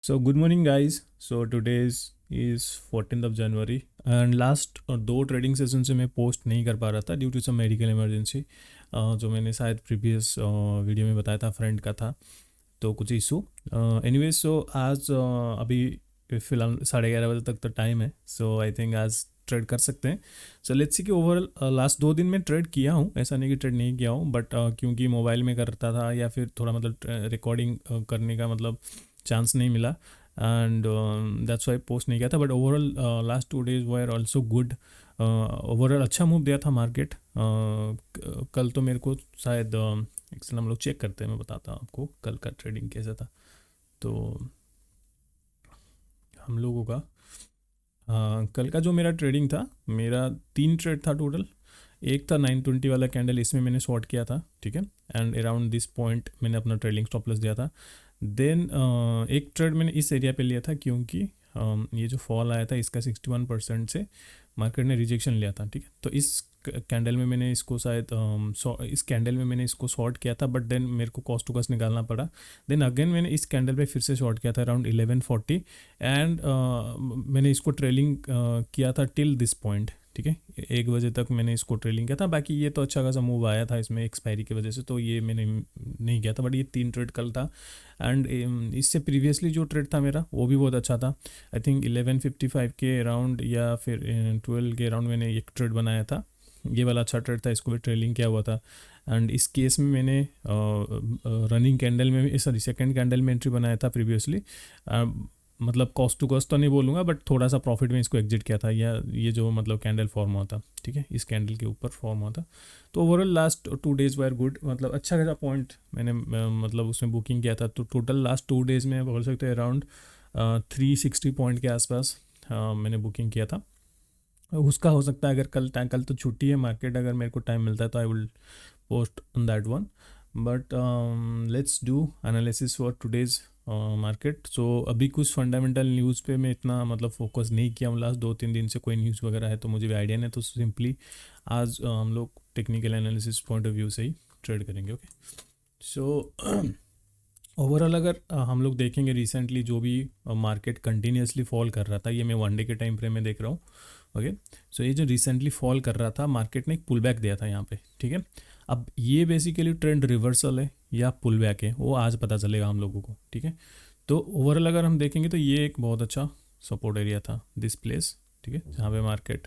So good morning guys. So today's is 14th of January and last और दो trading session से मैं post नहीं कर पा रहा था due to some medical emergency, जो मैंने शायद प्रीवियस वीडियो में बताया था, फ्रेंड का था तो कुछ इशू। एनीवेज सो आज अभी फ़िलहाल 11:30 बजे तक तो टाइम है, सो आई थिंक आज ट्रेड कर सकते हैं। सो लेट्स सी कि ओवरऑल लास्ट 2 दिन में ट्रेड किया हूँ, ऐसा नहीं कि ट्रेड नहीं किया हूँ, बट क्योंकि मोबाइल में करता था या फिर थोड़ा मतलब रिकॉर्डिंग करने का मतलब चांस नहीं मिला एंड दैट्स वाई पोस्ट नहीं किया था। But overall last 2 days were also good. Overall अच्छा मूव दिया था मार्केट। कल तो मेरे को शायद एक्चुअली हम लोग चेक करते हैं, मैं बताता हूँ आपको कल का ट्रेडिंग कैसा था। तो हम लोगों का कल का जो मेरा ट्रेडिंग था, मेरा 3 ट्रेड था टोटल। एक था 920 वाला कैंडल, इसमें मैंने शॉर्ट किया था, ठीक है, एंड अराउंड दिस पॉइंट मैंने अपना ट्रेडिंग स्टॉप लॉस दिया था। देन एक ट्रेड मैंने इस एरिया पे लिया था क्योंकि ये जो फॉल आया था इसका 61% से मार्केट ने रिजेक्शन लिया था, ठीक है। तो इस कैंडल में मैंने इसको शायद इस कैंडल में मैंने इसको शॉर्ट किया था, बट देन मेरे को कॉस्ट टू कॉस्ट निकालना पड़ा। देन अगेन मैंने इस कैंडल पे फिर से शॉर्ट किया था अराउंड 1140 एंड मैंने इसको ट्रेलिंग किया था टिल दिस पॉइंट, ठीक है। 1 बजे तक मैंने इसको ट्रेलिंग किया था। बाकी ये तो अच्छा खासा मूव आया था इसमें एक्सपायरी की वजह से, तो ये मैंने नहीं किया था। बट ये 3 ट्रेड कल था एंड इससे प्रीवियसली जो ट्रेड था मेरा वो भी बहुत अच्छा था। आई थिंक 1155 के अराउंड या फिर 12 के अराउंड मैंने एक ट्रेड बनाया था। ये वाला अच्छा ट्रेड था, इसको भी ट्रेलिंग किया हुआ था। एंड इस केस में मैंने रनिंग कैंडल में, सॉरी सेकंड कैंडल में एंट्री बनाया था प्रीवियसली। मतलब कॉस्ट टू कॉस्ट तो नहीं बोलूँगा, बट थोड़ा सा प्रॉफिट में इसको एग्जिट किया था, या ये जो मतलब कैंडल फॉर्म हुआ था, ठीक है, इस कैंडल के ऊपर फॉर्म हुआ था। तो overall last 2 days wire good, मतलब अच्छा खासा पॉइंट मैंने मतलब उसमें बुकिंग किया था। तो टोटल लास्ट 2 डेज में बोल सकते हैं अराउंड 360 पॉइंट के आसपास मैंने बुकिंग किया था। उसका हो सकता है अगर कल तो छुट्टी है मार्केट, अगर मेरे को टाइम मिलता है तो I will post on that one. But let's do analysis for today's market. So अभी कुछ फंडामेंटल न्यूज़ पे मैं इतना मतलब फोकस नहीं किया हूँ लास्ट 2-3 दिन से। कोई न्यूज़ वगैरह है तो मुझे भी आइडिया नहीं, तो सिंपली आज हम लोग technical analysis point of view से ही ट्रेड करेंगे, ओके। सो ओवरऑल अगर हम लोग देखेंगे रिसेंटली जो भी मार्केट कंटिन्यूसली फॉल कर रहा था, ये मैं 1 डे के टाइम फ्रेम में देख रहा हूँ, ओके। सो ये जो रिसेंटली फॉल कर रहा था, मार्केट ने एक पुल बैक दिया था यहाँ पे, ठीक है। अब ये बेसिकली ट्रेंड रिवर्सल है या पुल बैक है, वो आज पता चलेगा हम लोगों को, ठीक है। तो ओवरऑल अगर हम देखेंगे तो ये एक बहुत अच्छा सपोर्ट एरिया था दिस प्लेस, ठीक है, जहाँ पे मार्केट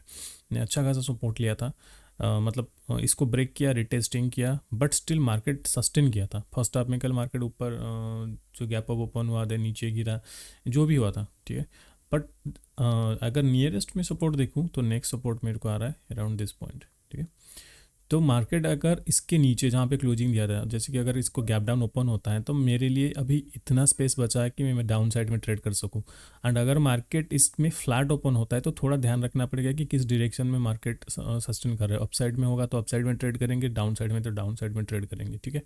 ने अच्छा खासा सपोर्ट लिया था। मतलब इसको ब्रेक किया, रिटेस्टिंग किया, बट स्टिल मार्केट सस्टेन किया था। फर्स्ट हाफ में कल मार्केट ऊपर जो गैप अप ओपन हुआ, देन नीचे गिरा, जो भी हुआ था, ठीक है। बट अगर नियरेस्ट में सपोर्ट देखूँ तो नेक्स्ट सपोर्ट मेरे को आ रहा है अराउंड दिस पॉइंट, ठीक है। तो मार्केट अगर इसके नीचे जहाँ पे क्लोजिंग दिया था, जैसे कि अगर इसको गैप डाउन ओपन होता है तो मेरे लिए अभी इतना स्पेस बचा है कि मैं डाउन साइड में ट्रेड कर सकूँ। एंड अगर मार्केट इसमें फ्लैट ओपन होता है तो थोड़ा ध्यान रखना पड़ेगा कि किस डायरेक्शन में मार्केट सस्टेन कर रहा है। अप साइड में होगा तो अप साइड में ट्रेड करेंगे, डाउन साइड में तो डाउन साइड में ट्रेड करेंगे, ठीक है।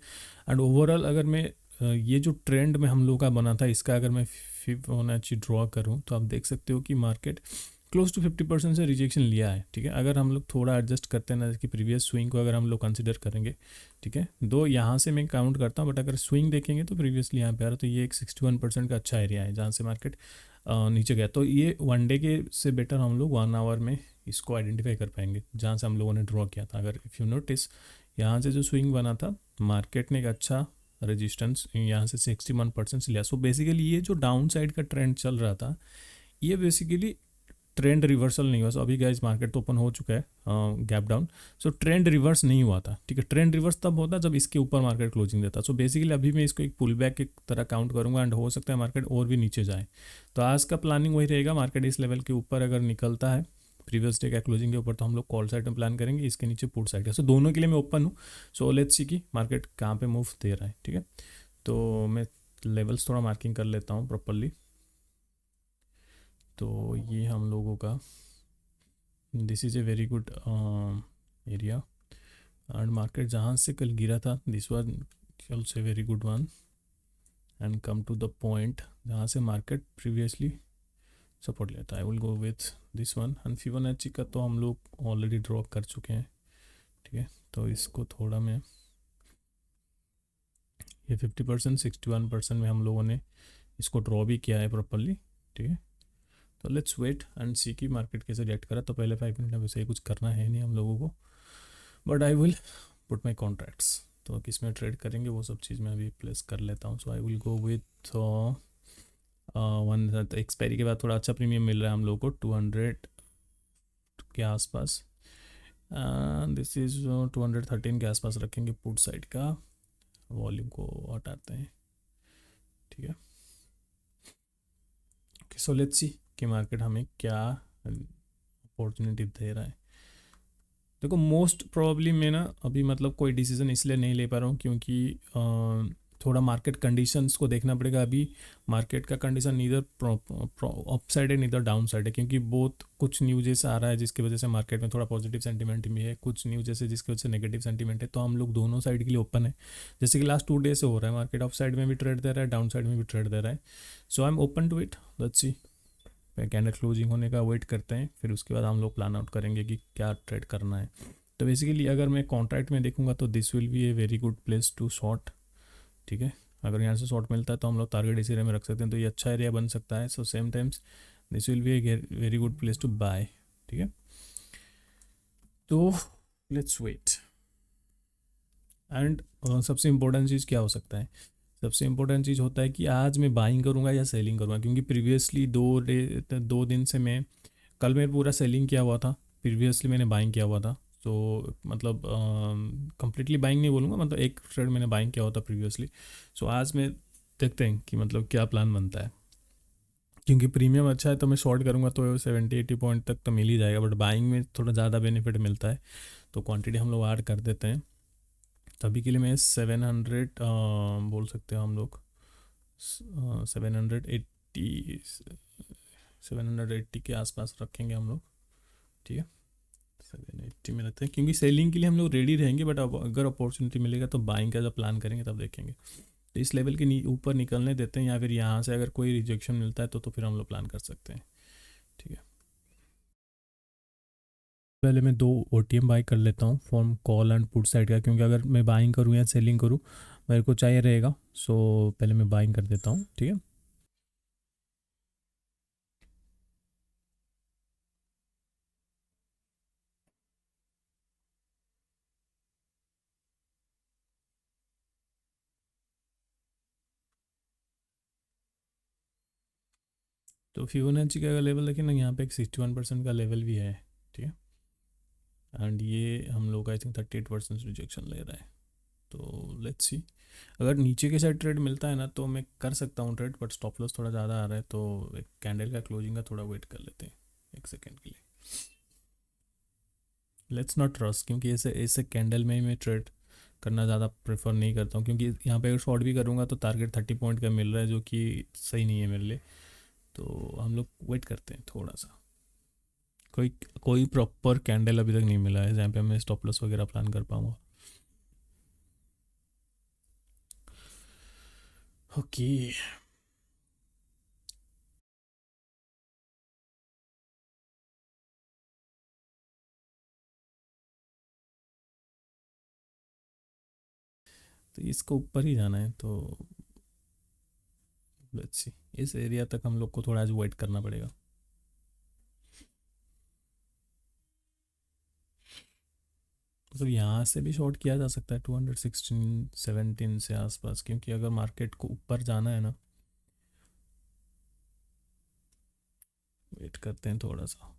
एंड ओवरऑल अगर मैं ये जो ट्रेंड में हम लोग का बना था इसका अगर मैं फिबोनाची ड्रॉ करूँ तो आप देख सकते हो कि मार्केट क्लोज टू 50% से रिजेक्शन लिया है, ठीक है। अगर हम लोग थोड़ा एडजस्ट करते हैं ना, कि प्रीवियस स्विंग को अगर हम लोग कंसिडर करेंगे, ठीक है, दो यहाँ से मैं काउंट करता हूँ, बट अगर स्विंग देखेंगे तो प्रीवियसली यहाँ पे आ रहा, तो ये एक 61% का अच्छा एरिया है जहाँ से मार्केट नीचे गया। तो ये 1 डे के से बेटर हम लोग 1 आवर में इसको आइडेंटिफाई कर पाएंगे जहाँ से हम लोगों ने ड्रॉ किया था। अगर इफ़ यू नोटिस यहाँ से जो स्विंग बना था, मार्केट ने एक अच्छा रेजिस्टेंस यहाँ से 61% से लिया। सो बेसिकली ये जो डाउन साइड का ट्रेंड चल रहा था, ये बेसिकली ट्रेंड रिवर्सल नहीं हुआ। सो अभी गाइस मार्केट तो ओपन हो चुका है गैप डाउन, सो ट्रेंड रिवर्स नहीं हुआ था, ठीक है। ट्रेंड रिवर्स तब होता जब इसके ऊपर मार्केट क्लोजिंग देता। सो बेसिकली अभी मैं इसको एक पुल बैक की तरह काउंट करूंगा एंड हो सकता है मार्केट और भी नीचे जाए। तो आज का प्लानिंग वही रहेगा, मार्केट इस लेवल के ऊपर अगर निकलता है प्रीवियस डे का क्लोजिंग के ऊपर, तो हम लोग कॉल साइड में प्लान करेंगे, इसके नीचे पुट साइड है। सो दोनों के लिए मैं ओपन हूँ। सो लेट्स सी कि मार्केट कहाँ पे मूव दे रहा है, ठीक है। तो मैं लेवल्स थोड़ा मार्किंग कर लेता हूँ प्रॉपरली। तो ये हम लोगों का this is a very good area and market जहाँ से कल गिरा था, this was also very good one and come to the point जहाँ से मार्केट प्रीवियसली सपोर्ट लेता है। I will go with this one and Fibonacci का तो हम लोग ऑलरेडी ड्रॉ कर चुके हैं, ठीक है। तो इसको थोड़ा मैं ये 50% 61% में हम लोगों ने इसको ड्रॉ भी किया है प्रॉपरली, ठीक है। तो लेट्स वेट एंड सी की मार्केट कैसे रिएक्ट करा। तो पहले 5 मिनट में वैसे ही कुछ करना है नहीं हम लोगों को, but I will put my contracts. तो किस में ट्रेड करेंगे वो सब चीज़ मैं अभी प्लेस कर लेता हूँ। So I will go with one. Expiry के बाद थोड़ा अच्छा प्रीमियम मिल रहा है हम लोग को 200 के आसपास। दिस इज़ 213 के आसपास रखेंगे पुट साइड का। वॉल्यूम को हटाते हैं, ठीक है। सो लेट्स सी कि मार्केट हमें क्या अपॉर्चुनिटी दे रहा है। देखो मोस्ट प्रोबेबली मैं ना अभी मतलब कोई डिसीजन इसलिए नहीं ले पा रहा हूँ क्योंकि थोड़ा मार्केट कंडीशंस को देखना पड़ेगा। अभी मार्केट का कंडीशन नीदर अप साइड है नीदर डाउन साइड है, क्योंकि बहुत कुछ न्यूज ऐसा आ रहा है जिसकी वजह से मार्केट में थोड़ा पॉजिटिव सेंटीमेंट भी है, कुछ न्यूज ऐसे जिसकी वजह से नेगेटिव सेंटीमेंट है। तो हम लोग दोनों साइड के लिए ओपन है। जैसे कि लास्ट 2 डेज से हो रहा है, मार्केट अप साइड में भी ट्रेड दे रहा है, डाउन साइड में भी ट्रेड दे रहा है। So I am open to it, let's see. Candle closing होने का वेट करते हैं, फिर उसके बाद हम लोग प्लान आउट करेंगे कि क्या ट्रेड करना है। तो बेसिकली अगर मैं कॉन्ट्रैक्ट में देखूंगा तो this will be a very good place to short, ठीक है। अगर यहाँ से शॉर्ट मिलता है तो हम लोग टारगेट इस एरिया में रख सकते हैं, तो ये अच्छा एरिया बन सकता है। So same times this will be a very good place to buy, ठीक है। तो लेट्स वेट। एंड सबसे इम्पोर्टेंट चीज़ क्या हो सकता है? सबसे इम्पोर्टेंट चीज़ होता है कि आज मैं बाइंग करूँगा या सेलिंग करूँगा, क्योंकि प्रीवियसली 2 दिन से मैं, कल मैं पूरा सेलिंग किया हुआ था, प्रीवियसली मैंने बाइंग किया हुआ था। तो मतलब कंप्लीटली बाइंग नहीं बोलूँगा, मतलब एक ट्रेड मैंने बाइंग किया हुआ था प्रीवियसली। सो आज मैं देखते हैं कि मतलब क्या प्लान बनता है, क्योंकि प्रीमियम अच्छा है तो मैं शॉर्ट करूँगा तो 70-80 पॉइंट तक तो मिल ही जाएगा, बट बाइंग में थोड़ा ज़्यादा बेनिफिट मिलता है। तो क्वांटिटी हम लोग ऐड कर देते हैं। तभी के लिए मैं 700 बोल सकते हो हम लोग, 780 780 के आसपास रखेंगे हम लोग, ठीक है। 780 में रहते हैं क्योंकि सेलिंग के लिए हम लोग रेडी रहेंगे, बट अब अगर अपॉर्चुनिटी मिलेगा तो बाइंग का जब प्लान करेंगे तब देखेंगे। तो इस लेवल के ऊपर निकलने देते हैं, या फिर यहाँ से अगर कोई रिजेक्शन मिलता है तो फिर हम लोग प्लान कर सकते हैं, ठीक है। पहले मैं 2 OTM बाई कर लेता हूँ form call and put side का, क्योंकि अगर मैं बाइंग करूँ या सेलिंग करूँ मेरे को चाहिए रहेगा। सो पहले मैं बाइंग कर देता हूँ, ठीक है। तो फिबोनाची का लेवल देखिए ना, यहाँ पे एक 61% का लेवल भी है, ठीक है। एंड ये हम लोग आई थिंक 38% रिजेक्शन ले रहा है। तो लेट्स सी, अगर नीचे के साइड ट्रेड मिलता है ना तो मैं कर सकता हूँ ट्रेड, बट स्टॉप लॉस थोड़ा ज़्यादा आ रहा है। तो एक कैंडल का क्लोजिंग का थोड़ा वेट कर लेते हैं 1 सेकेंड के लिए। लेट्स नॉट रश, क्योंकि ऐसे ऐसे कैंडल में ही मैं ट्रेड करना ज़्यादा प्रेफर नहीं करता हूँ, क्योंकि यहाँ पे अगर शॉर्ट भी करूँगा तो टारगेट 30 पॉइंट का मिल रहा है, जो कि सही नहीं है मेरे लिए। तो हम लोग वेट करते हैं थोड़ा सा। कोई कोई प्रॉपर कैंडल अभी तक नहीं मिला है जहाँ पे मैं स्टॉप लॉस वगैरह प्लान कर पाऊँगा। ओके, तो इसको ऊपर ही जाना है। तो लेट्स सी, इस एरिया तक हम लोग को थोड़ा आज वेट करना पड़ेगा। मतलब यहाँ से भी शॉर्ट किया जा सकता है 216-17 से आसपास, क्योंकि अगर मार्केट को ऊपर जाना है ना, वेट करते हैं थोड़ा सा।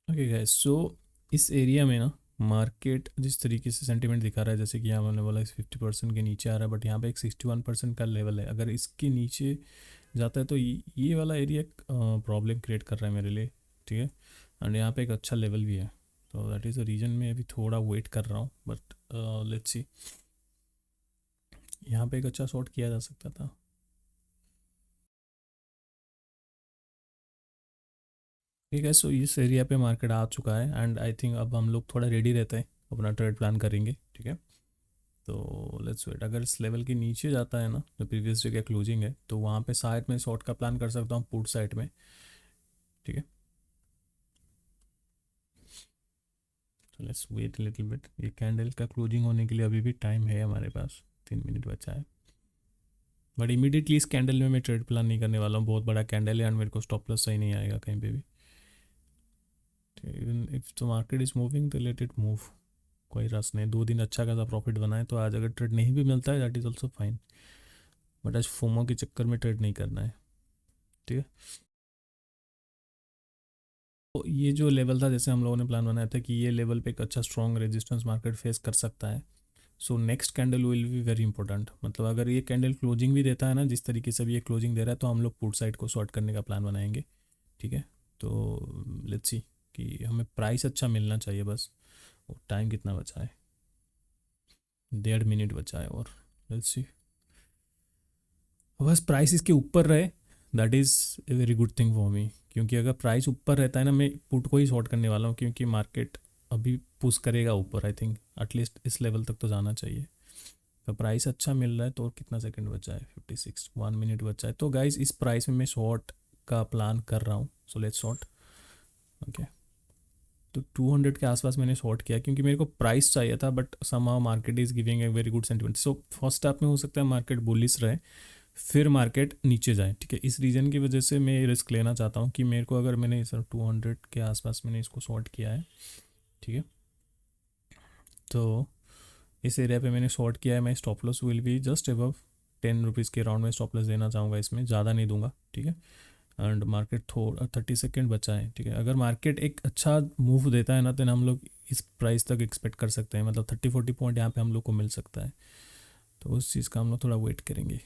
ओके गाइस, सो इस एरिया में ना मार्केट जिस तरीके से सेंटीमेंट दिखा रहा है, जैसे कि यहाँ मैंने बोला 50% के नीचे आ रहा है, बट यहाँ पे एक 61% का लेवल है। अगर इसके नीचे जाता है तो ये वाला एरिया प्रॉब्लम क्रिएट कर रहा है मेरे लिए, ठीक है। एंड यहाँ पे एक अच्छा लेवल भी है, तो दैट इज़ द रीज़न मैं अभी थोड़ा वेट कर रहा हूँ। बट लेट्स सी, यहाँ पे एक अच्छा शॉट किया जा सकता था। ठीक है, सो इस एरिया पे मार्केट आ चुका है, एंड आई थिंक अब हम लोग थोड़ा रेडी रहते हैं, अपना ट्रेड प्लान करेंगे, ठीक है। तो लेट्स वेट, अगर इस लेवल के नीचे जाता है ना, जो प्रीवियस जगह क्लोजिंग है, तो वहाँ पे साइड में शॉर्ट का प्लान कर सकता हूँ पुट साइड में, ठीक है। तो लेट्स वेट लिटिल बिट। ये कैंडल का क्लोजिंग होने के लिए अभी भी टाइम है हमारे पास, 3 मिनट बचा है। बट इमीडिएटली इस कैंडल में मैं ट्रेड प्लान नहीं करने वाला हूँ, बहुत बड़ा कैंडल है एंड मेरे को स्टॉप लॉस सही नहीं आएगा कहीं पे भी। Even if the market is moving तो लेट इट मूव, कोई रस नहीं। 2 दिन अच्छा खासा प्रॉफिट बनाए तो आज अगर ट्रेड नहीं भी मिलता है that is also fine, but आज फोमो के चक्कर में ट्रेड नहीं करना है, ठीक है। तो ये जो लेवल था, जैसे हम लोगों ने प्लान बनाया था कि ये लेवल पे एक अच्छा स्ट्रॉन्ग रेजिस्टेंस मार्केट फेस कर सकता है। So next candle will be very important. मतलब अगर ये कैंडल क्लोजिंग भी देता है ना, जिस तरीके से भी ये क्लोजिंग दे रहा है, तो हम लोग पुट साइड को शॉर्ट करने का प्लान बनाएंगे, ठीक है। तो लेट्स सी कि हमें प्राइस अच्छा मिलना चाहिए बस। और टाइम कितना बचा है, 1.5 मिनट बचा है, और लेट्स सी बस प्राइस इसके ऊपर रहे, that is a very good thing for me. क्योंकि अगर प्राइस ऊपर रहता है ना, मैं पुट को ही शॉर्ट करने वाला हूँ, क्योंकि मार्केट अभी पुश करेगा ऊपर। आई थिंक एटलीस्ट इस लेवल तक तो जाना चाहिए। तो प्राइस अच्छा मिल रहा है, तो और कितना सेकंड बचा है, 56, 1 मिनट बचा है। तो गाइज इस प्राइस में मैं शॉर्ट का प्लान कर रहा हूँ, सो लेट्स शॉर्ट। ओके, तो 200 के आसपास मैंने शॉर्ट किया, क्योंकि मेरे को प्राइस चाहिए था, but somehow market is giving a very good sentiment. So first step में हो सकता है मार्केट बुलिश रहे, फिर मार्केट नीचे जाए, ठीक है। इस रीज़न की वजह से मैं रिस्क लेना चाहता हूँ कि मेरे को, अगर मैंने सर 200 के आसपास मैंने इसको शॉर्ट किया है, ठीक है। तो इस एरिया पे मैंने शॉर्ट किया है, मैं stop loss will be just above 10 rupees के राउंड में स्टॉप लॉस देना चाहूँगा इसमें, ज़्यादा नहीं दूंगा, ठीक है। एंड मार्केट थोड़ा 30 सेकेंड बचा है, ठीक है। अगर मार्केट एक अच्छा मूव देता है ना, तो हम लोग इस प्राइस तक एक्सपेक्ट कर सकते हैं, मतलब 30-40 पॉइंट यहाँ पे हम लोग को मिल सकता है। तो उस चीज़ का हम लोग थोड़ा वेट करेंगे।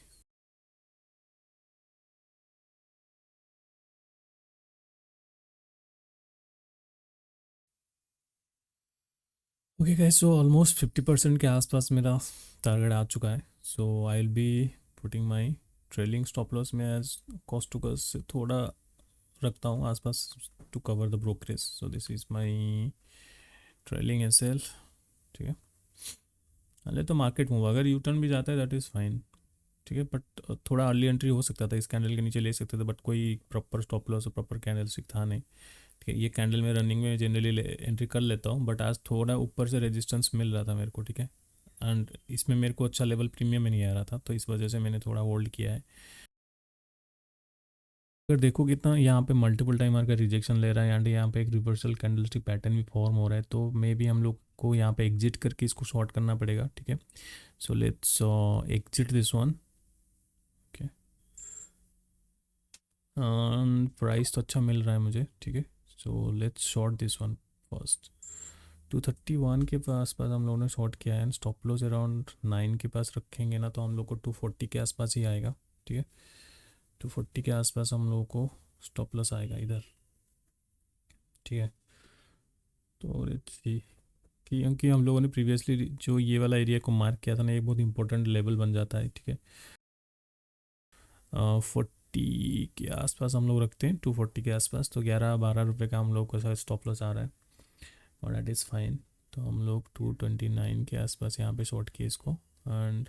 ओके गाइस, सो ऑलमोस्ट 50% के आसपास मेरा टारगेट आ चुका है। So I will be putting my trailing stop loss में एज कॉस्ट टू कॉस्ट से थोड़ा रखता हूँ आसपास, to cover the brokerage. So this is my trailing S L, ठीक है। अरे तो मार्केट मूव अगर यू टर्न भी जाता है दैट इज़ फाइन, ठीक है। बट थोड़ा अर्ली एंट्री हो सकता था, इस कैंडल के नीचे ले सकते थे, बट कोई प्रॉपर स्टॉप लॉस और प्रॉपर कैंडल स्टिक था नहीं, ठीक है। ये कैंडल में रनिंग में जनरली एंट्री कर लेता हूँ, बट आज थोड़ा ऊपर से रेजिस्टेंस मिल रहा था मेरे को, ठीक है। एंड इसमें मेरे को अच्छा लेवल प्रीमियम में नहीं आ रहा था, तो इस वजह से मैंने थोड़ा होल्ड किया है। अगर देखो कितना यहाँ पे मल्टीपल टाइम अगर रिजेक्शन ले रहा है, एंड यहाँ पे एक रिवर्सल कैंडलस्टिक पैटर्न भी फॉर्म हो रहा है, तो मे बी हम लोग को यहाँ पे एग्जिट करके इसको शॉर्ट करना पड़ेगा, ठीक है। सो let's exit this one, okay. Price तो अच्छा मिल रहा है मुझे, ठीक है। So let's short this one first. 231 के आसपास हम लोगों ने शॉर्ट किया है, एंड स्टॉप लॉस अराउंड 9 के पास रखेंगे ना, तो हम लोग को 240 के आसपास ही आएगा, ठीक है। 240 के आसपास हम लोगों को स्टॉप लॉस आएगा इधर, ठीक है। तो लेट्स सी, क्योंकि हम लोगों ने प्रीवियसली जो ये वाला एरिया को मार्क किया था ना, ये बहुत इंपॉर्टेंट लेवल बन जाता है, ठीक है। 40 के आसपास हम लोग रखते हैं, 240 के आसपास, तो 11-12 रुपये का हम लोग को शायद स्टॉप लॉस आ रहा है, और दैट इज़ फाइन। तो हम लोग 229 के आसपास यहाँ पे शॉर्ट किए इसको, एंड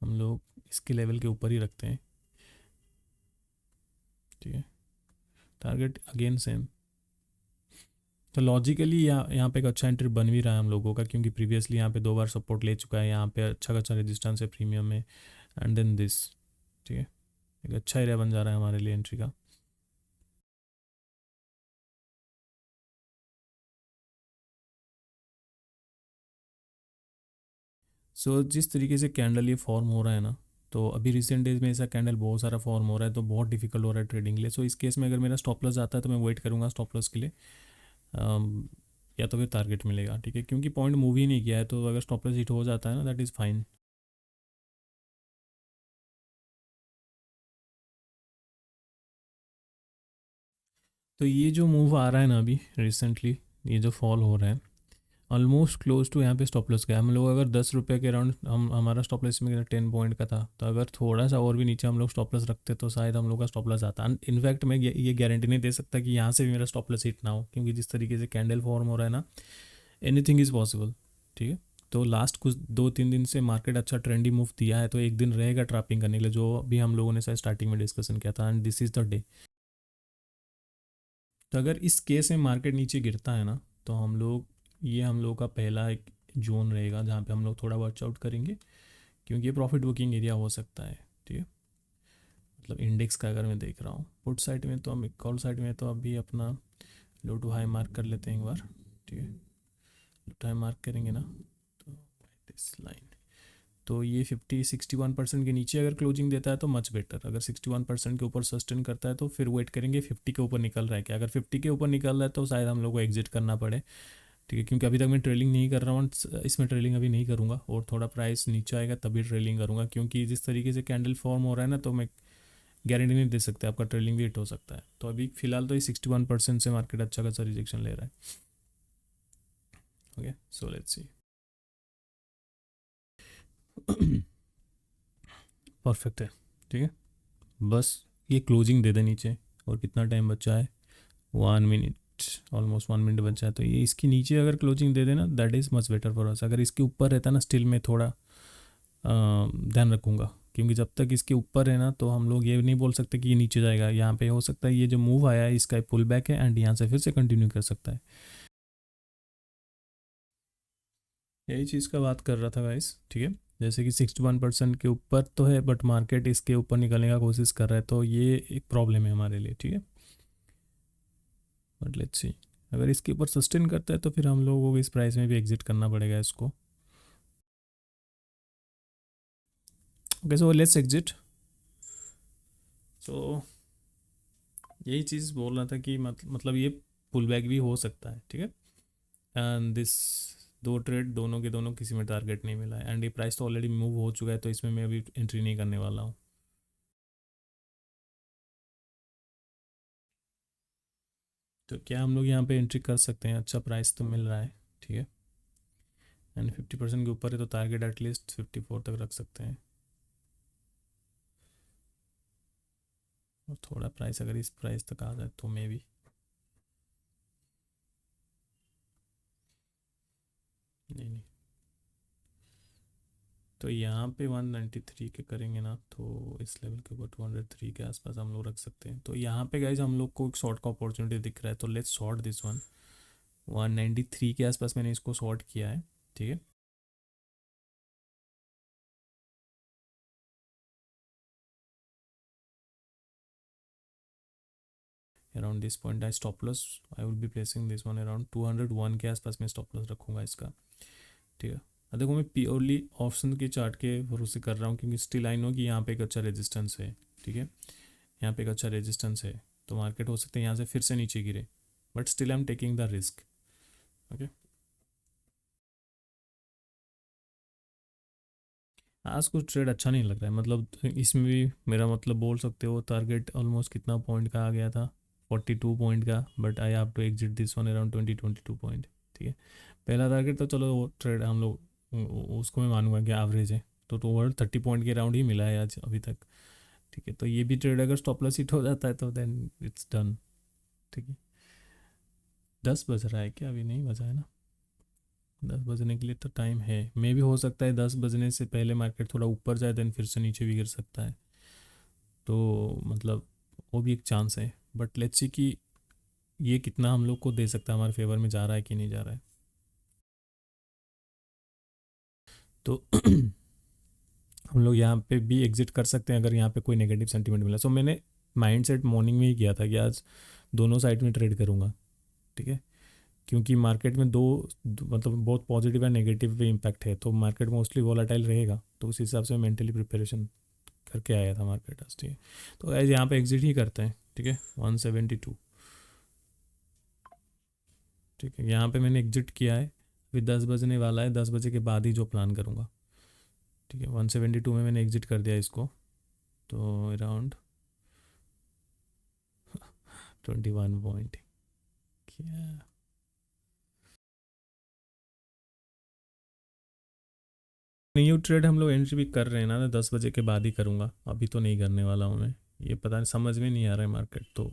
हम लोग इसके लेवल के ऊपर ही रखते हैं, ठीक है। Target again same. तो लॉजिकली यहाँ पे एक अच्छा एंट्री बन भी रहा है हम लोगों का, क्योंकि प्रीवियसली यहाँ पे 2 बार सपोर्ट ले चुका है, यहाँ पे अच्छा खासा रेजिस्टेंस है प्रीमियम में, एंड देन दिस, ठीक है। एक अच्छा एरिया बन जा रहा है हमारे लिए एंट्री का। सो जिस तरीके से कैंडल ये फॉर्म हो रहा है ना, तो अभी रिसेंट डेज में ऐसा कैंडल बहुत सारा फॉर्म हो रहा है, तो बहुत डिफिकल्ट हो रहा है ट्रेडिंग के लिए। सो इस केस में अगर मेरा स्टॉप लॉस आता है, तो मैं वेट करूँगा स्टॉप लॉस के लिए, या तो फिर टारगेट मिलेगा, ठीक है। क्योंकि पॉइंट मूव ही नहीं किया है, तो अगर स्टॉप लॉस हिट हो जाता है ना, दैट इज़ फाइन। तो ये जो मूव आ रहा है ना अभी रिसेंटली, ये जो फॉल हो रहा है ऑलमोस्ट क्लोज टू यहाँ पे स्टॉप लॉस गया। हम लोग अगर 10 रुपये के अराउंड, हम हमारा स्टॉप लॉस में 10 पॉइंट का था, तो अगर थोड़ा सा और भी नीचे हम लोग स्टॉप लॉस रखते, तो शायद हम लोग का स्टॉप लॉस आता। इनफैक्ट मैं ये गारंटी नहीं दे सकता कि यहाँ से भी मेरा स्टॉप लॉस हिट ना हो, क्योंकि जिस तरीके से कैंडल फॉर्म हो रहा है ना, एनीथिंग इज़ पॉसिबल, ठीक है। तो लास्ट कुछ 2-3 दिन से मार्केट अच्छा ट्रेंडी मूव दिया है, तो एक दिन रहेगा ट्रैपिंग करने के लिए, जो भी हम लोगों ने शायद स्टार्टिंग में डिस्कशन किया था, and this is the day. तो अगर इस केस में मार्केट नीचे गिरता है ना, तो हम लोग ये हम लोग का पहला एक जोन रहेगा जहाँ पे हम लोग थोड़ा वॉच आउट करेंगे, क्योंकि ये प्रॉफिट बुकिंग एरिया हो सकता है। ठीक है, मतलब इंडेक्स का अगर मैं देख रहा हूँ पुट साइड में, तो हम कॉल साइड में तो अभी अपना लो टू हाई मार्क कर लेते हैं एक बार। ठीक है, लो टू हाई मार्क करेंगे ना, तो दिस लाइन, तो ये 50-61% के नीचे अगर क्लोजिंग देता है तो मच बेटर। अगर 61% के ऊपर सस्टेन करता है तो फिर वेट करेंगे 50 के ऊपर निकल रहा है क्या। अगर 50 के ऊपर निकल रहा है तो शायद हम लोग को एग्जिट करना पड़े। ठीक है, क्योंकि अभी तक मैं ट्रेलिंग नहीं कर रहा हूँ, इसमें ट्रेलिंग अभी नहीं करूँगा, और थोड़ा प्राइस नीचे आएगा तभी ट्रेलिंग करूँगा, क्योंकि जिस तरीके से कैंडल फॉर्म हो रहा है ना, तो मैं गारंटी नहीं दे सकते आपका ट्रेलिंग भी हिट हो सकता है। तो अभी फिलहाल तो ये 61% से मार्केट अच्छा खासा रिजेक्शन ले रहा है। Okay, so let's C. Perfect है। ठीक है, बस ये क्लोजिंग दे दे नीचे, और कितना टाइम बचा है, 1 मिनट, ऑलमोस्ट 1 मिनट बचा है। तो ये इसके नीचे अगर क्लोजिंग दे देना, that is much better for us. अगर इसके ऊपर रहता ना, स्टिल में थोड़ा ध्यान रखूँगा, क्योंकि जब तक इसके ऊपर है ना, तो हम लोग ये नहीं बोल सकते कि ये नीचे जाएगा। यहाँ पे हो सकता है ये जो मूव आया है इसका पुल बैक है, एंड यहाँ से फिर से कंटिन्यू कर सकता है। यही चीज़ का बात कर रहा था गाइस। ठीक है, जैसे कि 61% के ऊपर तो है, बट मार्केट इसके ऊपर निकलने का कोशिश कर रहा है, तो ये एक प्रॉब्लम है हमारे लिए। ठीक है, बट लेट्स सी, अगर इसके ऊपर सस्टेन करता है तो फिर हम लोगों को इस प्राइस में भी एग्जिट करना पड़ेगा इसको। Okay, so let's exit. So यही चीज़ बोल रहा था कि मतलब ये पुल बैक भी हो सकता है। ठीक है, एंड दिस दो ट्रेड दोनों के दोनों किसी में टारगेट नहीं मिला है, एंड ये प्राइस तो ऑलरेडी मूव हो चुका है, तो इसमें मैं अभी एंट्री नहीं करने वाला हूँ। तो क्या हम लोग यहाँ पे एंट्री कर सकते हैं, अच्छा प्राइस तो मिल रहा है। ठीक है, एंड 50% के ऊपर है, तो टारगेट एटलीस्ट 54 तक रख सकते हैं। और थोड़ा प्राइस अगर इस प्राइस तक आ जाए तो मे भी, नहीं, तो यहाँ पे 193 के करेंगे ना, तो इस लेवल के ऊपर 203 के आसपास हम लोग रख सकते हैं। तो यहाँ पे गाइज हम लोग को एक शॉर्ट का अपॉर्चुनिटी दिख रहा है, तो लेट्स शॉर्ट दिस वन। 193 के आसपास मैंने इसको शॉर्ट किया है। ठीक है, around this point I stop loss, I will B placing this one around 201 के आसपास मैं स्टॉप लॉस रखूँगा इसका। ठीक है, अब देखो मैं प्योरली ऑप्शन के चार्ट के भरोसे कर रहा हूँ, क्योंकि स्टिल आई नो कि यहाँ पे एक अच्छा रेजिस्टेंस है। ठीक है, यहाँ पे एक अच्छा रेजिस्टेंस है, तो मार्केट हो सकता है यहाँ से फिर से नीचे गिरे, but still I am taking the risk. Okay, आज कुछ ट्रेड अच्छा नहीं लग रहा है, मतलब इसमें भी मेरा मतलब बोल सकते हो टारगेट ऑलमोस्ट कितना पॉइंट का आ गया था, 42 पॉइंट का, but I have to exit this one around 22 point. ठीक है, पहला टारगेट तो चलो वो ट्रेड हम लोग उसको मैं मानूंगा कि एवरेज है, तो ओवर 30 पॉइंट के राउंड ही मिला है आज अभी तक। ठीक है, तो ये भी ट्रेड अगर स्टॉप लॉस हिट हो जाता है तो देन इट्स डन। ठीक है, 10 बज रहा है क्या, अभी नहीं बजा है ना? 10 बजने के लिए तो टाइम है, मे भी हो सकता है 10 बजने से पहले मार्केट थोड़ा ऊपर जाए, देन फिर से नीचे भी गिर सकता है, तो मतलब वो भी एक चांस है। बट लेट्स सी कि ये कितना हम लोग को दे सकता है, हमारे फेवर में जा रहा है कि नहीं जा रहा है। तो हम लोग यहाँ पे भी एग्जिट कर सकते हैं अगर यहाँ पे कोई नेगेटिव सेंटीमेंट मिला। सो मैंने माइंड सेट मॉर्निंग में ही किया था कि आज दोनों साइड में ट्रेड करूँगा। ठीक है, क्योंकि मार्केट में मतलब बहुत पॉजिटिव और नेगेटिव भी इम्पैक्ट है, तो मार्केट मोस्टली वॉलेटाइल रहेगा, तो उस हिसाब से मेंटली प्रिपरेशन करके आया था मार्केट आज। ठीक है, तो एज यहाँ पे एग्जिट ही करते हैं। ठीक है, 172। ठीक है, यहाँ पे मैंने एग्जिट किया है, अभी 10 बजने वाला है, 10 बजे के बाद ही जो प्लान करूँगा। ठीक है, 172 में मैंने एग्जिट कर दिया इसको, तो अराउंड 21 पॉइंट क्या। नहीं, ये ट्रेड हम लोग एंट्री भी कर रहे हैं ना, 10 बजे के बाद ही करूँगा, अभी तो नहीं करने वाला हूँ मैं। ये पता नहीं, समझ में नहीं आ रहा है मार्केट, तो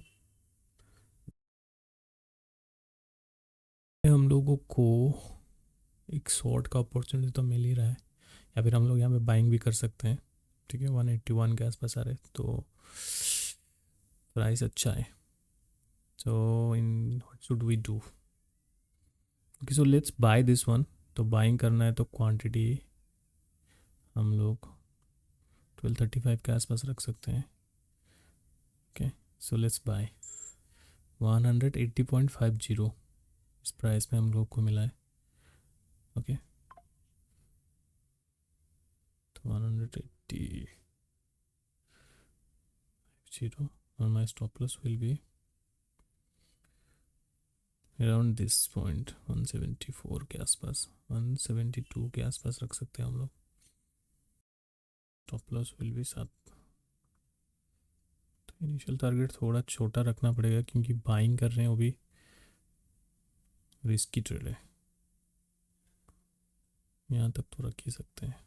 हम लोगों को एक शॉर्ट का अपॉर्चुनिटी तो मिल ही रहा है, या फिर हम लोग यहाँ पे बाइंग भी कर सकते हैं। ठीक है, 181 के आसपास आ रहे, तो प्राइस अच्छा है। So in what should we do? Okay, so let's buy this one. तो बाइंग करना है तो क्वांटिटी हम लोग 1235 के आसपास रख सकते हैं। ओके, सो लेट्स बाय 180.50 इस प्राइस में हम लोग को मिला है। ओके, तो 180 and my stop loss will be around this point 174 के आसपास, 172 के आसपास रख सकते हैं हम लोग। स्टॉप लॉस विल भी 7। तो इनिशियल टारगेट थोड़ा छोटा रखना पड़ेगा क्योंकि बाइंग कर रहे हैं, वो भी रिस्की ट्रेड है। यहाँ तक तो रख ही सकते हैं।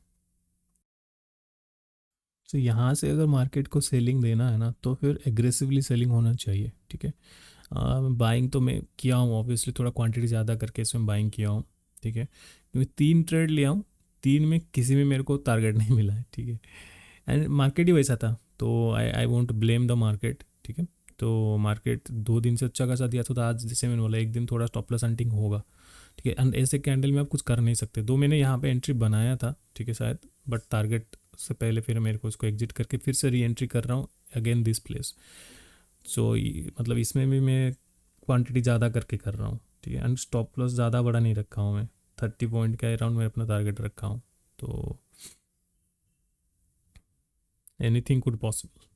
तो यहाँ से अगर मार्केट को सेलिंग देना है ना तो फिर एग्रेसिवली सेलिंग होना चाहिए, ठीक है। बाइंग तो मैं किया हूँ ऑब्वियसली, थोड़ा क्वांटिटी ज़्यादा करके इसमें बाइंग किया हूँ, ठीक है। क्योंकि 3 ट्रेड लिया हूँ, 3 में किसी में मेरे को टारगेट नहीं मिला है, ठीक है। एंड मार्केट ही वैसा था, तो I won't blame the market, ठीक है। तो मार्केट 2 दिन से अच्छा खासा दिया था, तो आज जैसे मैंने बोला 1 दिन थोड़ा स्टॉप लॉस हंटिंग होगा, ठीक है। एंड ऐसे कैंडल में आप कुछ कर नहीं सकते। दो मैंने यहाँ पे एंट्री बनाया था, ठीक है शायद, बट टारगेट से पहले फिर मेरे को इसको एग्जिट करके फिर से री एंट्री कर रहा हूँ अगेन दिस प्लेस। सो मतलब इसमें भी मैं क्वांटिटी ज़्यादा करके कर रहा हूँ, ठीक है। एंड स्टॉप लॉस ज़्यादा बड़ा नहीं रखा हूँ मैं, 30 पॉइंट के अराउंड मैं अपना टारगेट रखा हूँ। तो एनीथिंग कुड पॉसिबल।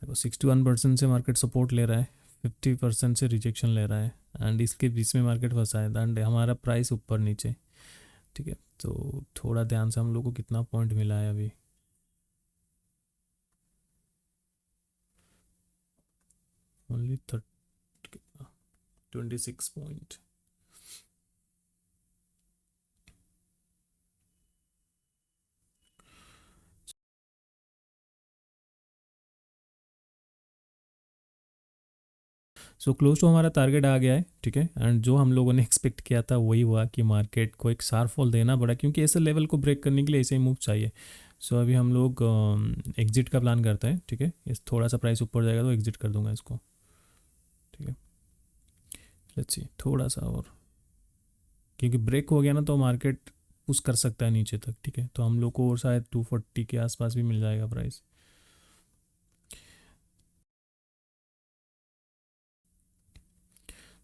देखो 61% से मार्केट सपोर्ट ले रहा है, 50% से रिजेक्शन ले रहा है, एंड इसके बीच में मार्केट फंसा है एंड हमारा प्राइस ऊपर नीचे, ठीक है। तो थोड़ा ध्यान से हम लोग को कितना पॉइंट मिला है अभी, only 26 point. So close to हमारा टारगेट आ गया है, ठीक है। एंड जो हम लोगों ने एक्सपेक्ट किया था वही हुआ कि मार्केट को एक शार्प फॉल देना पड़ा, क्योंकि ऐसे लेवल को ब्रेक करने के लिए ऐसे ही मूव चाहिए। सो अभी हम लोग एग्जिट का प्लान करते हैं, ठीक है। इस थोड़ा सा प्राइस ऊपर जाएगा तो एग्जिट कर दूंगा इसको, ठीक है। लेट्स सी थोड़ा सा और, क्योंकि ब्रेक हो गया ना तो मार्केट पुश कर सकता है नीचे तक, ठीक है। तो हम लोग को और शायद 240 के आसपास भी मिल जाएगा प्राइस।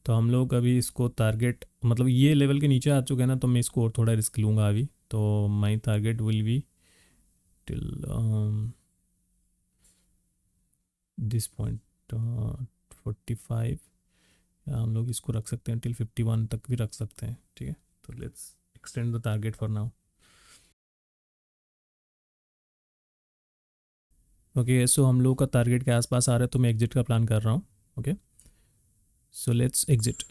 तो हम लोग अभी इसको टारगेट, मतलब ये लेवल के नीचे आ चुके हैं ना, तो मैं इसको और थोड़ा रिस्क लूँगा अभी। तो my target will be till this point 45, या हम लोग इसको रख सकते हैं टिल 51 तक भी रख सकते हैं, ठीक है। तो let's extend the target for now. Okay, so हम लोग का टारगेट के आसपास आ रहा है, तो मैं एग्जिट का प्लान कर रहा हूँ। Okay, so let's exit.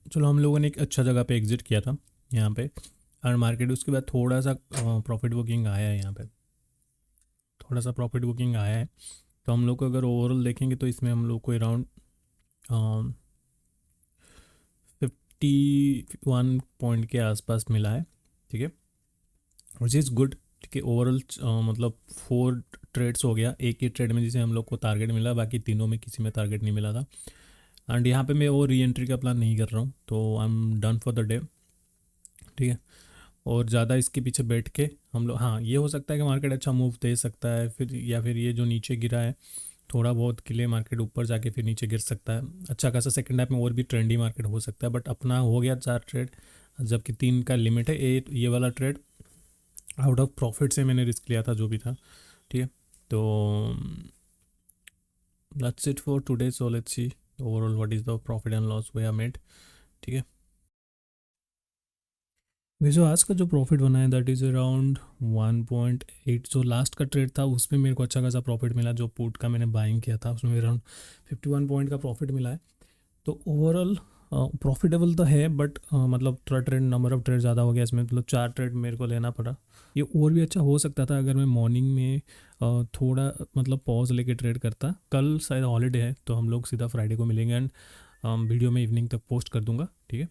चलो, हम लोगों ने एक अच्छा जगह पे एग्जिट किया था यहाँ पे, और मार्केट उसके बाद थोड़ा सा प्रॉफिट बुकिंग आया है यहाँ पे, थोड़ा सा प्रॉफिट बुकिंग आया है। तो हम लोग को अगर ओवरऑल देखेंगे तो इसमें हम लोग को अराउंड 51 पॉइंट के आसपास मिला है, ठीक है, विच इज़ गुड, ठीक है। ओवरऑल मतलब 4 ट्रेड्स हो गया एक ही ट्रेड में जिसे हम लोग को टारगेट मिला, बाकी तीनों में किसी में टारगेट नहीं मिला था। एंड यहाँ पे मैं वो री एंट्री का प्लान नहीं कर रहा हूँ, तो I am done for the day, ठीक है। और ज़्यादा इसके पीछे बैठ के हम लोग, हाँ ये हो सकता है कि मार्केट अच्छा मूव दे सकता है फिर, या फिर ये जो नीचे गिरा है थोड़ा बहुत के लिए मार्केट ऊपर जाके फिर नीचे गिर सकता है। अच्छा खासा सेकंड हाफ में और भी ट्रेंडी मार्केट हो सकता है, बट अपना हो गया 4 ट्रेड, जबकि 3 का लिमिट है। ये वाला ट्रेड आउट ऑफ प्रॉफिट से मैंने रिस्क लिया था जो भी था, ठीक है। तो that's it for today, so let's see overall what is the profit and loss we have made, ठीक है। वैसे आज का जो प्रॉफिट बना है दैट इज़ अराउंड 1.8। जो लास्ट का ट्रेड था उसमें मेरे को अच्छा खासा प्रॉफिट मिला, जो पुट का मैंने बाइंग किया था उसमें अराउंड 51 पॉइंट का प्रॉफिट मिला है। तो ओवरऑल प्रॉफिटेबल तो है बट मतलब थोड़ा ट्रेड नंबर ऑफ ट्रेड ज़्यादा हो गया इसमें, मतलब 4 ट्रेड मेरे को लेना पड़ा। ये और भी अच्छा हो सकता था अगर मैं मॉर्निंग में थोड़ा मतलब पॉज लेके ट्रेड करता। कल शायद हॉलीडे है तो हम लोग सीधा फ्राइडे को मिलेंगे एंड वीडियो में इवनिंग तक पोस्ट कर दूंगा, ठीक है।